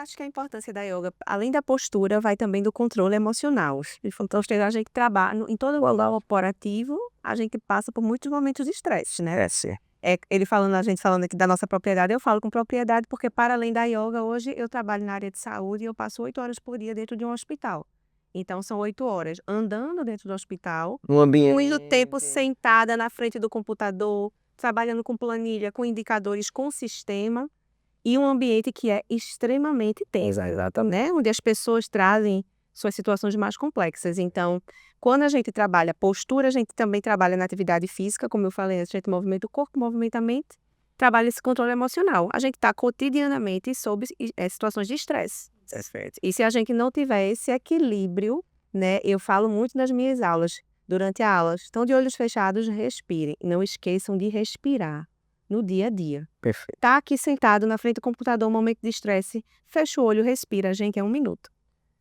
Acho que a importância da yoga, além da postura, vai também do controle emocional. Então, a gente trabalha, em todo o corporativo, a gente passa por muitos momentos de estresse, né? Sim. A gente falando aqui da nossa propriedade, eu falo com propriedade porque, para além da yoga, hoje eu trabalho na área de saúde e eu passo 8 horas por dia dentro de um hospital. Então, são 8 horas andando dentro do hospital, No ambiente. muito tempo sentada na frente do computador, trabalhando com planilha, com indicadores, com sistema, e um ambiente que é extremamente tenso, né? Onde as pessoas trazem suas situações mais complexas. Então, quando a gente trabalha postura, a gente também trabalha na atividade física, como eu falei, a gente movimenta o corpo, movimenta a mente, trabalha esse controle emocional. A gente está cotidianamente sob situações de estresse. E se a gente não tiver esse equilíbrio, né? Eu falo muito nas minhas aulas, durante a aula, estão de olhos fechados, respirem. Não esqueçam de respirar no dia a dia. Perfeito. Tá aqui sentado na frente do computador, um momento de estresse, fecha o olho, respira, gente, é 1 minuto.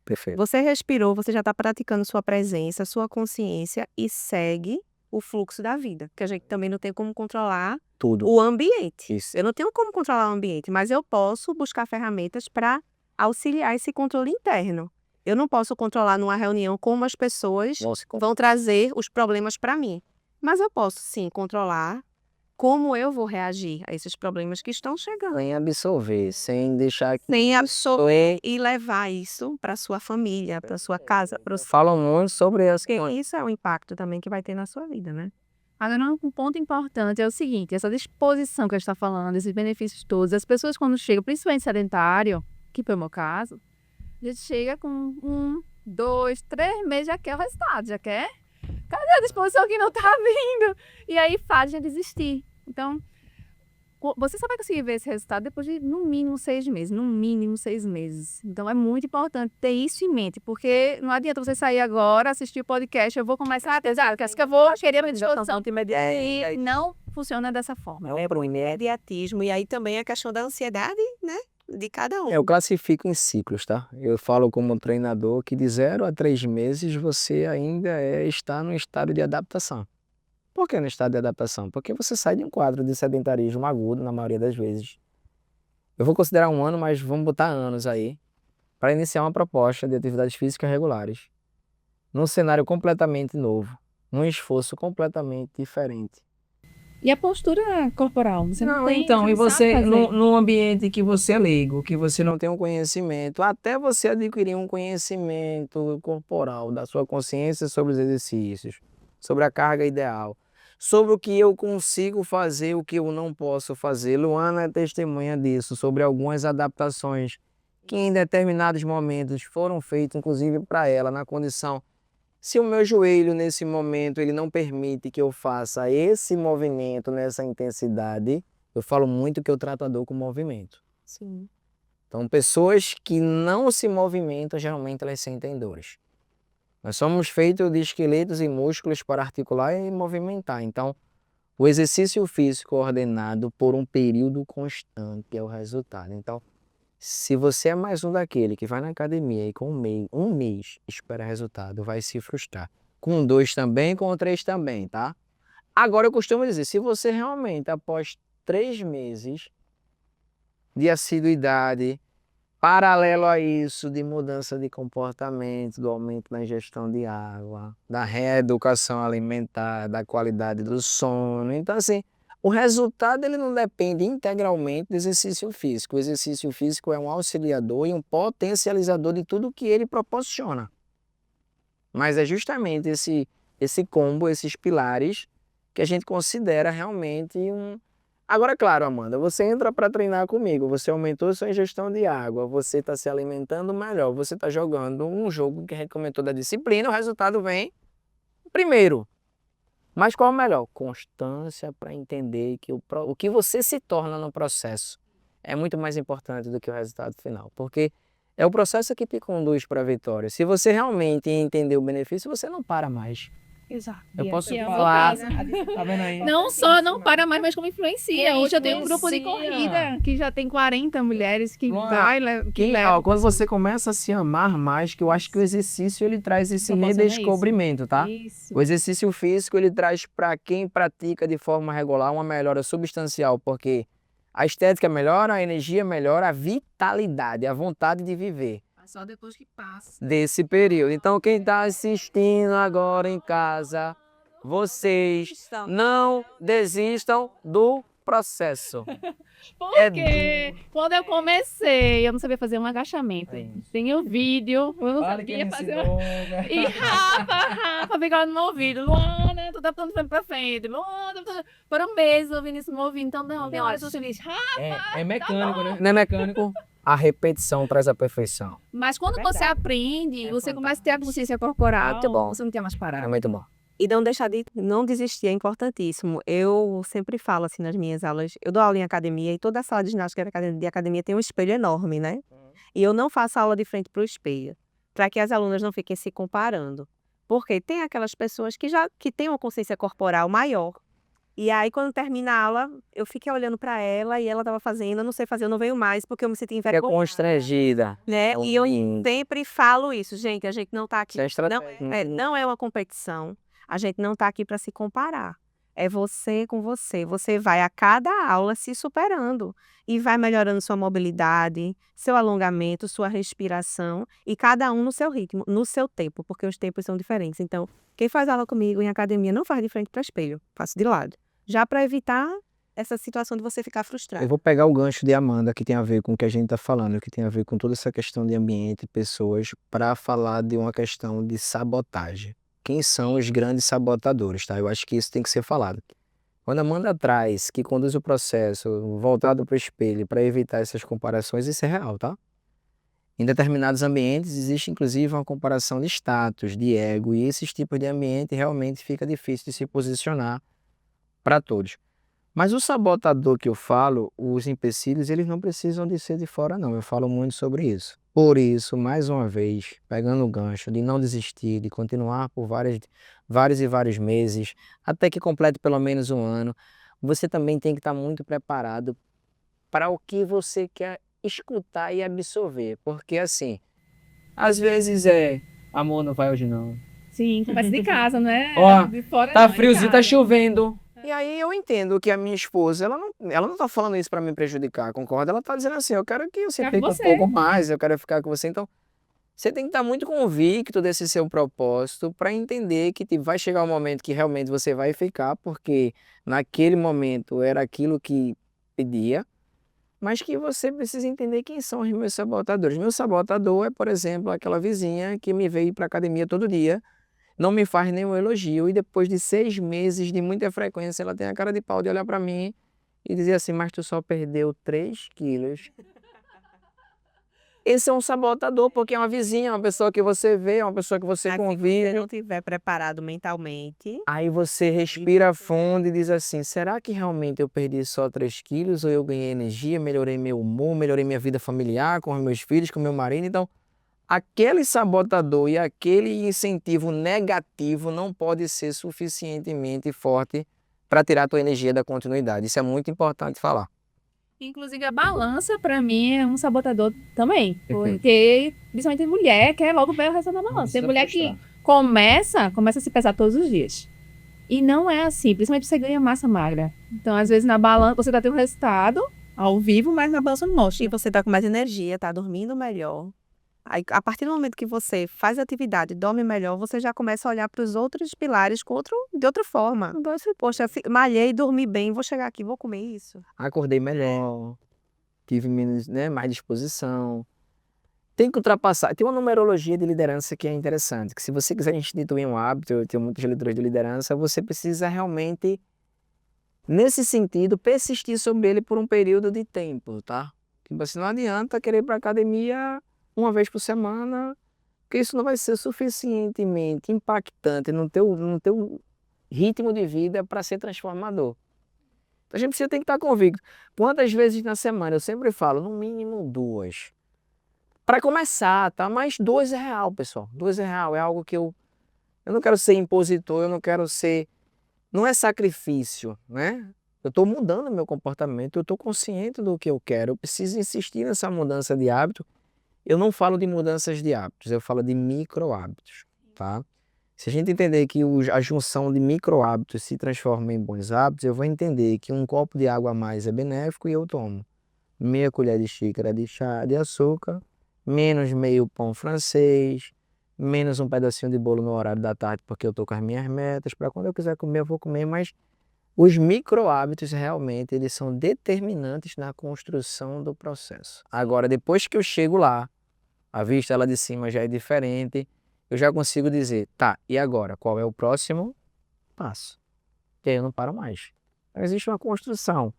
Perfeito. Você respirou, você já está praticando sua presença, sua consciência e segue o fluxo da vida, que a gente também não tem como controlar Tudo. o ambiente. Isso. Eu não tenho como controlar o ambiente, mas eu posso buscar ferramentas para auxiliar esse controle interno. Eu não posso controlar numa reunião como as pessoas vão trazer os problemas para mim. Mas eu posso, sim, controlar como eu vou reagir a esses problemas que estão chegando. Sem absorver, sem deixar que Sem absorver e levar isso para sua família, para sua casa, para os falam muito sobre as porque isso é o impacto também que vai ter na sua vida, né? Agora, um ponto importante é o seguinte, essa disposição que a gente está falando, esses benefícios todos, as pessoas quando chegam, principalmente sedentário, que foi o meu caso, a gente chega com 1, 2, 3 meses, já quer o resultado, já quer. Cadê a disposição que não está vindo? E aí faz a gente desistir. Então, você só vai conseguir ver esse resultado depois de, no mínimo, 6 meses. No mínimo, 6 meses. Então, é muito importante ter isso em mente, porque não adianta você sair agora, assistir o podcast, eu vou começar a ter, que eu vou querer a minha disposição. E não funciona dessa forma. Não é para o imediatismo. E aí também a questão da ansiedade, né? De cada um. Eu classifico em ciclos, tá? Eu falo como treinador que de 0 a 3 meses você ainda está no estado de adaptação. Por que no estado de adaptação? Porque você sai de um quadro de sedentarismo agudo, na maioria das vezes. Eu vou considerar 1 ano, mas vamos botar anos aí, para iniciar uma proposta de atividades físicas regulares, num cenário completamente novo, num esforço completamente diferente. E a postura corporal? Você não tem, então, e não sabe você, fazer. num ambiente que você é leigo, que você não tem um conhecimento, até você adquirir um conhecimento corporal da sua consciência sobre os exercícios, sobre a carga ideal, sobre o que eu consigo fazer, o que eu não posso fazer. Luana é testemunha disso, sobre algumas adaptações que em determinados momentos foram feitas, inclusive para ela, na condição. Se o meu joelho, nesse momento, ele não permite que eu faça esse movimento nessa intensidade, eu falo muito que eu trato a dor com movimento. Sim. Então, pessoas que não se movimentam, geralmente elas sentem dores. Nós somos feitos de esqueletos e músculos para articular e movimentar. Então, o exercício físico ordenado por um período constante é o resultado. Então, se você é mais um daquele que vai na academia e com um mês espera resultado, vai se frustrar. Com 2 também, com 3 também, tá? Agora eu costumo dizer, se você realmente após 3 meses de assiduidade, paralelo a isso, de mudança de comportamento, do aumento na ingestão de água, da reeducação alimentar, da qualidade do sono, então assim, o resultado ele não depende integralmente do exercício físico. O exercício físico é um auxiliador e um potencializador de tudo que ele proporciona. Mas é justamente esse combo, esses pilares, que a gente considera realmente um... Agora, claro, Amanda, você entra para treinar comigo, você aumentou sua ingestão de água, você está se alimentando melhor, você está jogando um jogo que a gente comentou da disciplina, o resultado vem primeiro. Mas qual é o melhor? Constância para entender que o que você se torna no processo é muito mais importante do que o resultado final. Porque é o processo que te conduz para a vitória. Se você realmente entender o benefício, você não para mais. Exato. Eu posso é o falar. meu caso. Tá vendo aí? Não só não para mais, mas como influencia. Hoje eu tenho um grupo de Influencia. corrida que já tem 40 mulheres que Luana, vai, que leva. Quando você começa a se amar mais, que eu acho que o exercício ele traz esse Proporciona redescobrimento, tá? Isso. O exercício físico ele traz para quem pratica de forma regular uma melhora substancial, porque a estética melhora, a energia melhora, a vitalidade, a vontade de viver Só depois que passa. desse período. Então quem está assistindo agora em casa, vocês não desistam do processo. Porque quando eu comecei, eu não sabia fazer um agachamento. Tem o vídeo, eu não sabia fazer. E Rafa ficava no meu ouvido. Luana, tu tá botando pra frente. Luana, foram meses ouvindo isso no meu ouvido. Então, não, tem hora que você diz, É mecânico, né? Não é mecânico. A repetição traz a perfeição. Mas quando você aprende, você começa a ter a consciência corporal. Muito bom. Você não tem mais É parado. muito bom. E não desistir é importantíssimo. Eu sempre falo assim nas minhas aulas, eu dou aula em academia e toda a sala de ginástica de academia tem um espelho enorme, né? E eu não faço aula de frente para o espelho, para que as alunas não fiquem se comparando. Porque tem aquelas pessoas que têm uma consciência corporal maior. E aí, quando termina a aula, eu fiquei olhando para ela e ela estava fazendo, eu não sei fazer, eu não venho mais, porque eu me senti É envergonhada. constrangida. Né? E eu sempre falo isso, gente, a gente não está aqui. Isso é estratégia. Não é uma competição. A gente não está aqui para se comparar. É você com você. Você vai a cada aula se superando e vai melhorando sua mobilidade, seu alongamento, sua respiração e cada um no seu ritmo, no seu tempo, porque os tempos são diferentes. Então, quem faz aula comigo em academia não faz de frente para espelho, faço de lado. Já para evitar essa situação de você ficar Eu frustrado. vou pegar o gancho de Amanda, que tem a ver com o que a gente está falando, que tem a ver com toda essa questão de ambiente, pessoas, para falar de uma questão de sabotagem. Quem são os grandes sabotadores, tá? Eu acho que isso tem que ser falado. Quando a Amanda traz, que conduz o processo voltado para o espelho, para evitar essas comparações, isso é real, tá? Em determinados ambientes existe inclusive uma comparação de status, de ego, e esses tipos de ambiente realmente fica difícil de se posicionar para todos. Mas o sabotador que eu falo, os empecilhos, eles não precisam de ser de fora, não. Eu falo muito sobre isso. Por isso, mais uma vez, pegando o gancho de não desistir, de continuar por vários e vários meses, até que complete pelo menos um ano, você também tem que estar muito preparado para o que você quer escutar e absorver. Porque assim, às vezes amor, não vai hoje não. Sim, conversa de casa, não é? Ó, De fora tá não, de friozinho, tá casa. chovendo. E aí eu entendo que a minha esposa, ela não tá falando isso para me prejudicar, concorda? Ela tá dizendo assim, eu quero que você Ficar com fique um você. pouco mais, eu quero ficar com você. Então, você tem que estar muito convicto desse seu propósito para entender que vai chegar um momento que realmente você vai ficar, porque naquele momento era aquilo que pedia, mas que você precisa entender quem são os meus sabotadores. Meu sabotador é, por exemplo, aquela vizinha que me veio para academia todo dia, não me faz nenhum elogio, e depois de 6 meses de muita frequência, ela tem a cara de pau de olhar para mim e dizer assim, mas tu só perdeu 3 quilos. Esse é um sabotador, porque é uma vizinha, uma pessoa que você vê, uma pessoa que você Mas se você convive. não estiver preparado mentalmente, Aí você respira fundo e diz assim, será que realmente eu perdi só 3 quilos ou eu ganhei energia, melhorei meu humor, melhorei minha vida familiar com os meus filhos, com meu marido? Então, aquele sabotador e aquele incentivo negativo não pode ser suficientemente forte para tirar a tua energia da continuidade. Isso é muito importante falar. Inclusive, a balança, pra mim, é um sabotador também. Porque, principalmente mulher, quer logo ver o resultado da balança. Tem mulher que começa a se pesar todos os dias. E não é assim, principalmente você ganha massa magra. Então, às vezes, na balança, você tá tendo um resultado ao vivo, mas na balança não mostra. e você tá com mais energia, tá dormindo melhor. Aí, a partir do momento que você faz atividade, dorme melhor, você já começa a olhar para os outros pilares de outra forma. Você, poxa, malhei, dormi bem, vou chegar aqui, vou comer isso. Acordei melhor, tive menos, mais disposição. Tem que ultrapassar. Tem uma numerologia de liderança que é interessante, que se você quiser instituir um hábito, eu tenho muitos leitores de liderança, você precisa realmente, nesse sentido, persistir sobre ele por um período de tempo, tá? Tipo assim, não adianta querer ir para academia uma vez por semana, porque isso não vai ser suficientemente impactante no teu ritmo de vida para ser transformador. A gente precisa ter que estar convicto. Quantas vezes na semana? Eu sempre falo, no mínimo 2. Para começar, tá? Mas 2 é real, pessoal. 2 é real. É algo que eu não quero ser impositor, eu não quero ser... Não é sacrifício, né? Eu estou mudando meu comportamento, eu estou consciente do que eu quero. Eu preciso insistir nessa mudança de hábito. Eu não falo de mudanças de hábitos, eu falo de micro hábitos, tá? Se a gente entender que a junção de micro hábitos se transforma em bons hábitos, eu vou entender que um copo de água a mais é benéfico e eu tomo meia colher de xícara de chá de açúcar, menos meio pão francês, menos um pedacinho de bolo no horário da tarde, porque eu estou com as minhas metas, para quando eu quiser comer, eu vou comer, mas os micro hábitos realmente eles são determinantes na construção do processo. Agora, depois que eu chego lá, a vista lá de cima já é diferente, eu já consigo dizer, tá, e agora? Qual é o próximo passo? E aí eu não paro mais. Então, existe uma construção.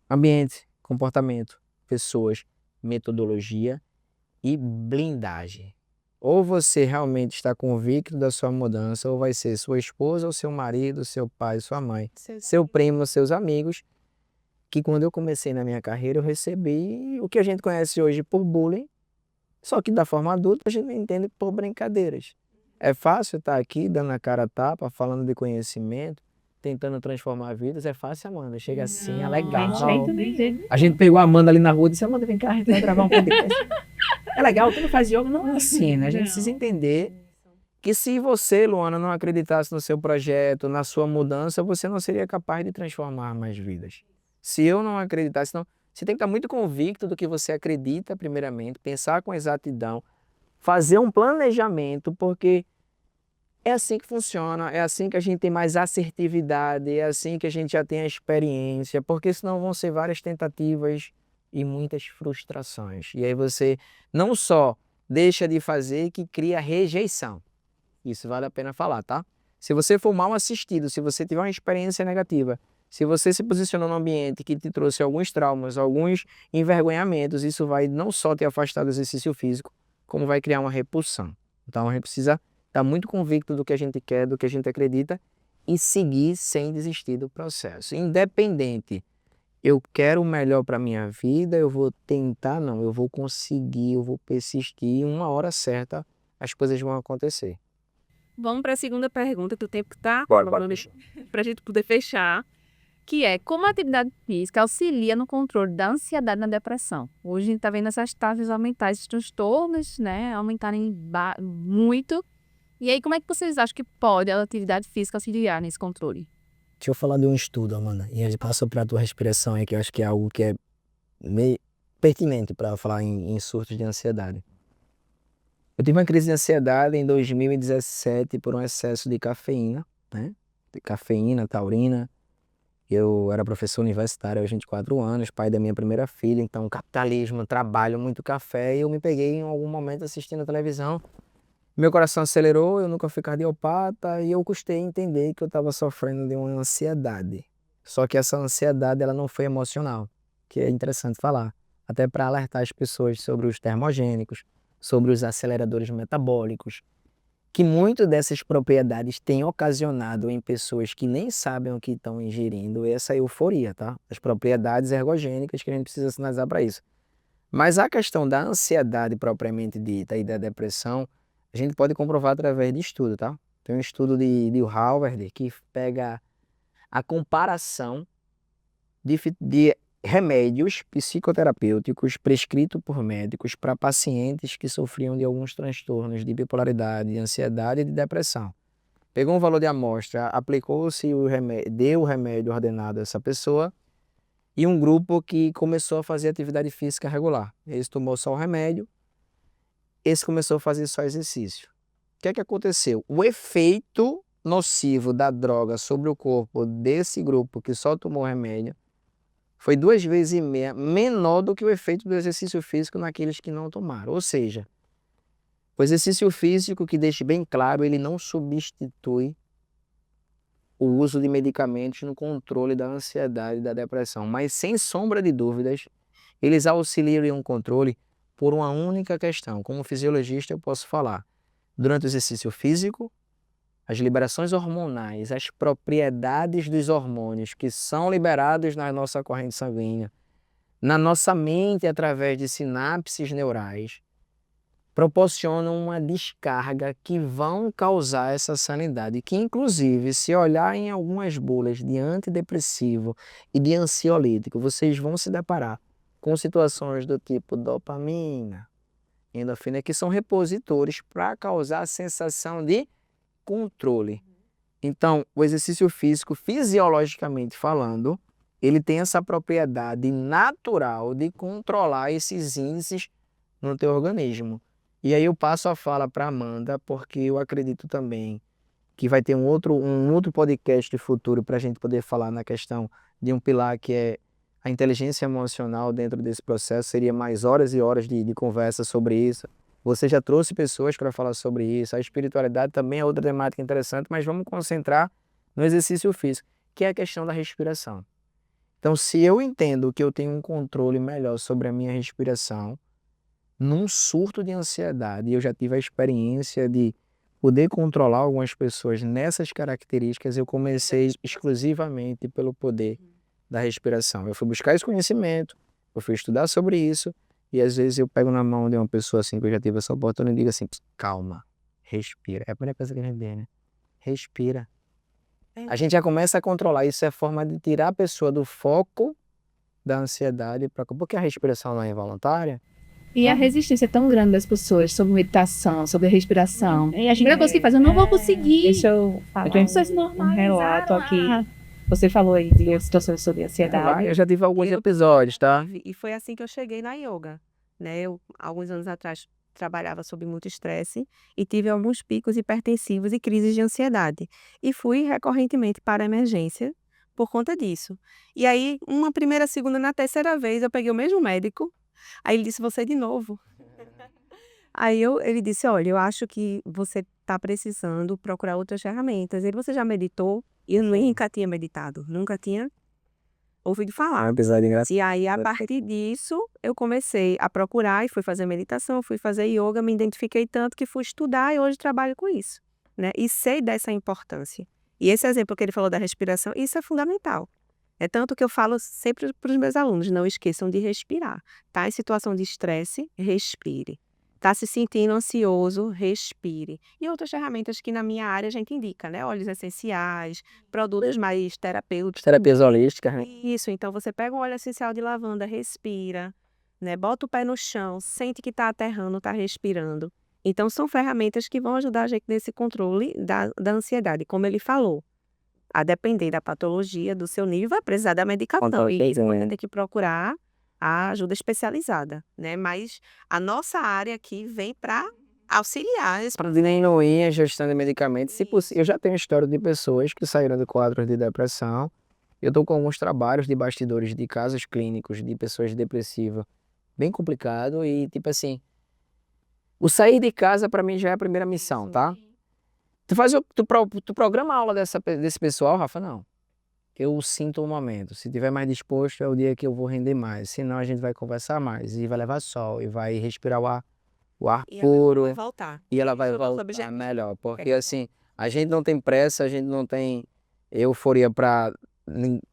Ambiente, comportamento, pessoas, metodologia e blindagem. Ou você realmente está convicto da sua mudança, ou vai ser sua esposa, ou seu marido, seu pai, sua mãe, seu primo, seus amigos, que quando eu comecei na minha carreira eu recebi o que a gente conhece hoje por bullying, só que da forma adulta a gente entende por brincadeiras. É fácil estar aqui dando a cara a tapa, falando de conhecimento, tentando transformar vidas, é fácil, Amanda. Chega assim, é legal. Tem jeito. A gente pegou a Amanda ali na rua e disse, Amanda, vem cá, a gente vai gravar um podcast. É legal, tu não faz yoga? Não é assim, né? A gente precisa entender que se você, Luana, não acreditasse no seu projeto, na sua mudança, você não seria capaz de transformar mais vidas. Se eu não acreditasse, não, você tem que estar muito convicto do que você acredita, primeiramente, pensar com exatidão, fazer um planejamento, porque é assim que funciona, é assim que a gente tem mais assertividade, é assim que a gente já tem a experiência, porque senão vão ser várias tentativas e muitas frustrações. E aí você não só deixa de fazer, que cria rejeição. Isso vale a pena falar, tá? Se você for mal assistido, se você tiver uma experiência negativa, se você se posicionou num ambiente que te trouxe alguns traumas, alguns envergonhamentos, isso vai não só te afastar do exercício físico, como vai criar uma repulsão. Então a gente precisa estar muito convicto do que a gente quer, do que a gente acredita e seguir sem desistir do processo. Independente, eu quero o melhor para a minha vida, eu vou tentar, não, eu vou conseguir, eu vou persistir, e uma hora certa as coisas vão acontecer. Vamos para a segunda pergunta, que o tempo está Bora. para a gente poder fechar, que é como a atividade física auxilia no controle da ansiedade e na depressão. Hoje a gente está vendo essas taxas aumentar, esses transtornos, né, aumentarem muito. E aí, como é que vocês acham que pode a atividade física auxiliar nesse controle? Deixa eu falar de um estudo, Amanda, e ele passa para a tua respiração aí, que eu acho que é algo que é meio pertinente para falar em surtos de ansiedade. Eu tive uma crise de ansiedade em 2017 por um excesso de cafeína, né? De cafeína, taurina. Eu era professor universitário aos 24 anos, pai da minha primeira filha, então capitalismo, trabalho, muito café, e eu me peguei em algum momento assistindo a televisão. Meu coração acelerou, eu nunca fui cardiopata e eu custei entender que eu estava sofrendo de uma ansiedade. Só que essa ansiedade ela não foi emocional, que é interessante falar, até para alertar as pessoas sobre os termogênicos, sobre os aceleradores metabólicos, que muitas dessas propriedades têm ocasionado em pessoas que nem sabem o que estão ingerindo essa euforia, tá? As propriedades ergogênicas que a gente precisa sinalizar para isso. Mas a questão da ansiedade propriamente dita e da depressão, a gente pode comprovar através de estudo, tá? Tem um estudo de Harvard que pega a comparação de remédios psicoterapêuticos prescritos por médicos para pacientes que sofriam de alguns transtornos de bipolaridade, de ansiedade e de depressão. Pegou um valor de amostra, aplicou-se o remédio, deu o remédio ordenado a essa pessoa e um grupo que começou a fazer atividade física regular. Esse tomou só o remédio, esse começou a fazer só exercício. O que é que aconteceu? O efeito nocivo da droga sobre o corpo desse grupo que só tomou o remédio foi 2,5 vezes menor do que o efeito do exercício físico naqueles que não tomaram. Ou seja, o exercício físico, que deixe bem claro, ele não substitui o uso de medicamentos no controle da ansiedade e da depressão. Mas, sem sombra de dúvidas, eles auxiliam em um controle por uma única questão. Como fisiologista, eu posso falar. Durante o exercício físico, as liberações hormonais, as propriedades dos hormônios que são liberados na nossa corrente sanguínea, na nossa mente através de sinapses neurais, proporcionam uma descarga que vão causar essa sanidade, que inclusive, se olhar em algumas bulas de antidepressivo e de ansiolítico, vocês vão se deparar com situações do tipo dopamina, endorfina, que são repositores para causar a sensação de controle. Então, o exercício físico, fisiologicamente falando, ele tem essa propriedade natural de controlar esses índices no teu organismo. E aí eu passo a fala para Amanda, porque eu acredito também que vai ter um outro podcast futuro para a gente poder falar na questão de um pilar que é a inteligência emocional dentro desse processo. Seria mais horas e horas de conversa sobre isso. Você já trouxe pessoas para falar sobre isso. A espiritualidade também é outra temática interessante, mas vamos concentrar no exercício físico, que é a questão da respiração. Então, se eu entendo que eu tenho um controle melhor sobre a minha respiração, num surto de ansiedade, eu já tive a experiência de poder controlar algumas pessoas nessas características, eu comecei exclusivamente pelo poder da respiração. Eu fui buscar esse conhecimento, eu fui estudar sobre isso, e às vezes eu pego na mão de uma pessoa assim, que eu já tive essa oportunidade, e digo assim, calma, respira. É a primeira coisa que a gente vê, né? Respira. A gente já começa a controlar, isso é forma de tirar a pessoa do foco da ansiedade, porque a respiração não é involuntária. E a resistência é tão grande das pessoas sobre meditação, sobre a respiração. E a primeira coisa que faz, eu não vou conseguir. Deixa eu falar Pessoas um relato aqui. Você falou aí de situações sobre ansiedade. Eu já tive alguns episódios, tá? E foi assim que eu cheguei na yoga, né? Eu, alguns anos atrás, trabalhava sob muito estresse e tive alguns picos hipertensivos e crises de ansiedade. E fui recorrentemente para a emergência por conta disso. E aí, uma primeira, segunda, na terceira vez, eu peguei o mesmo médico. Aí ele disse, você de novo. Aí ele disse, olha, eu acho que você está precisando procurar outras ferramentas. Você já meditou? E eu nunca tinha meditado, nunca tinha ouvido falar. Um episódio engraçado. E aí, a partir disso, eu comecei a procurar e fui fazer meditação, fui fazer yoga, me identifiquei tanto que fui estudar e hoje trabalho com isso, né? E sei dessa importância. E esse exemplo que ele falou da respiração, isso é fundamental. É tanto que eu falo sempre para os meus alunos, não esqueçam de respirar. Tá em situação de estresse, respire. Tá se sentindo ansioso, respire. E outras ferramentas que na minha área a gente indica, né? Óleos essenciais, produtos mais terapêuticos. Terapias holísticas, né? Isso, então você pega um óleo essencial de lavanda, respira, né? Bota o pé no chão, sente que tá aterrando, tá respirando. Então são ferramentas que vão ajudar a gente nesse controle da ansiedade, como ele falou. A depender da patologia, do seu nível, vai precisar da medicação. E você tem que procurar a ajuda especializada, né? Mas a nossa área aqui vem para auxiliar. Para diminuir a gestão de medicamentos, se possível. Eu já tenho história de pessoas que saíram de quadros de depressão. Eu estou com alguns trabalhos de bastidores de casos clínicos de pessoas depressivas, bem complicado. E tipo assim, o sair de casa para mim já é a primeira missão, tá? Tu programa a aula desse pessoal, Rafa? Não. Eu sinto o momento. Se tiver mais disposto, é o dia que eu vou render mais. Senão a gente vai conversar mais e vai levar sol e vai respirar o ar puro. Vai voltar. E ela vai Isso é o nosso voltar objetivo. melhor. Porque assim, a gente não tem pressa, a gente não tem euforia para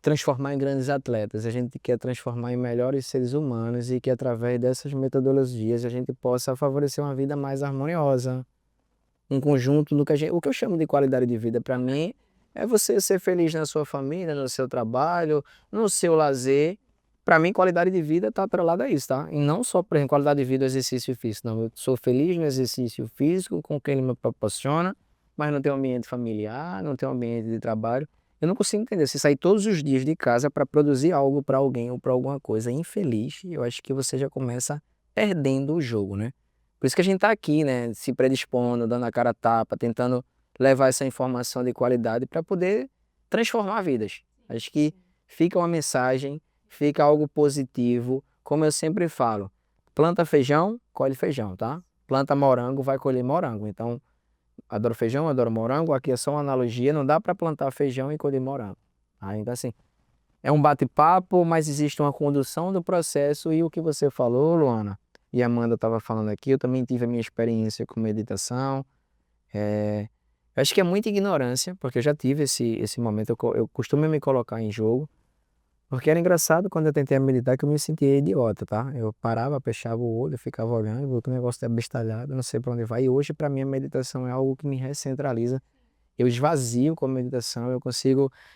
transformar em grandes atletas. A gente quer transformar em melhores seres humanos e que através dessas metodologias a gente possa favorecer uma vida mais harmoniosa. Um conjunto do que o que eu chamo de qualidade de vida para mim é você ser feliz na sua família, no seu trabalho, no seu lazer. Para mim, qualidade de vida está atrelada a isso, tá? E não só, por exemplo, qualidade de vida do exercício físico. Não, eu sou feliz no exercício físico, com o que ele me proporciona, mas não tenho ambiente familiar, não tenho ambiente de trabalho. Eu não consigo entender. Se sair todos os dias de casa para produzir algo para alguém ou para alguma coisa infeliz, eu acho que você já começa perdendo o jogo, né? Por isso que a gente está aqui, né? Se predispondo, dando a cara a tapa, tentando levar essa informação de qualidade para poder transformar vidas. Acho que fica uma mensagem, fica algo positivo. Como eu sempre falo, planta feijão, colhe feijão, tá? Planta morango, vai colher morango. Então, adoro feijão, adoro morango. Aqui é só uma analogia, não dá para plantar feijão e colher morango. Então, assim, é um bate-papo, mas existe uma condução do processo e o que você falou, Luana, e a Amanda estava falando aqui, eu também tive a minha experiência com meditação. Eu acho que é muita ignorância, porque eu já tive esse momento, eu costumo me colocar em jogo, porque era engraçado quando eu tentei meditar que eu me sentia idiota, tá? Eu parava, fechava o olho, ficava olhando, o negócio é bestalhado, não sei para onde vai. E hoje, para mim, a meditação é algo que me recentraliza. Eu esvazio com a meditação,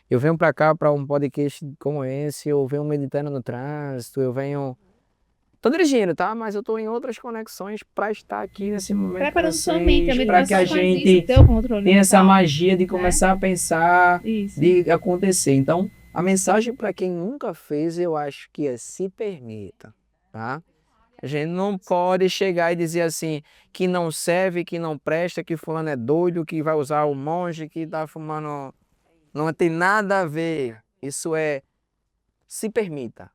eu venho para cá para um podcast como esse, eu venho meditando no trânsito, eu venho... Tô dirigindo, tá? Mas eu tô em outras conexões para estar aqui nesse momento Preparando sua mente, a para que a meditação faz gente isso, ter o controle tenha essa mental. magia de começar a pensar, Isso. de acontecer. Então, a mensagem para quem nunca fez, eu acho que é se permita, tá? A gente não pode chegar e dizer assim, que não serve, que não presta, que fulano é doido, que vai usar o monge, que tá fumando... Não tem nada a ver. Isso é, se permita.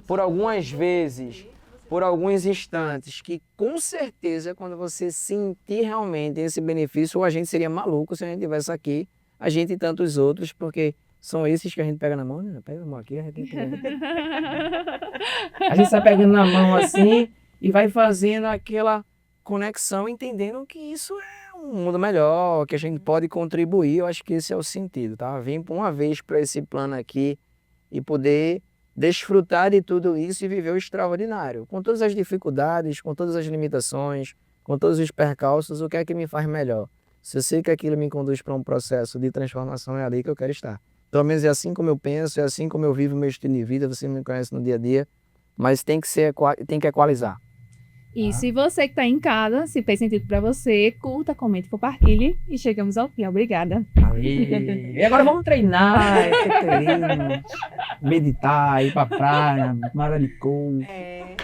Por algumas vezes, por alguns instantes, que com certeza quando você sentir realmente esse benefício, ou a gente seria maluco se a gente tivesse aqui, a gente e tantos outros, porque são esses que a gente pega na mão, né? Pega a mão aqui, a gente sai pegando na mão assim e vai fazendo aquela conexão, entendendo que isso é um mundo melhor, que a gente pode contribuir. Eu acho que esse é o sentido, tá? Vim por uma vez para esse plano aqui e poder desfrutar de tudo isso e viver o extraordinário. Com todas as dificuldades, com todas as limitações, com todos os percalços, o que é que me faz melhor? Se eu sei que aquilo me conduz para um processo de transformação, é ali que eu quero estar. Pelo menos é assim como eu penso, é assim como eu vivo o meu estilo de vida, você me conhece no dia a dia, mas tem que equalizar. E se você que está em casa, se fez sentido para você, curta, comente, compartilhe. E chegamos ao fim. Obrigada. Aê. E agora vamos treinar, meditar, ir pra praia, maralicou. É.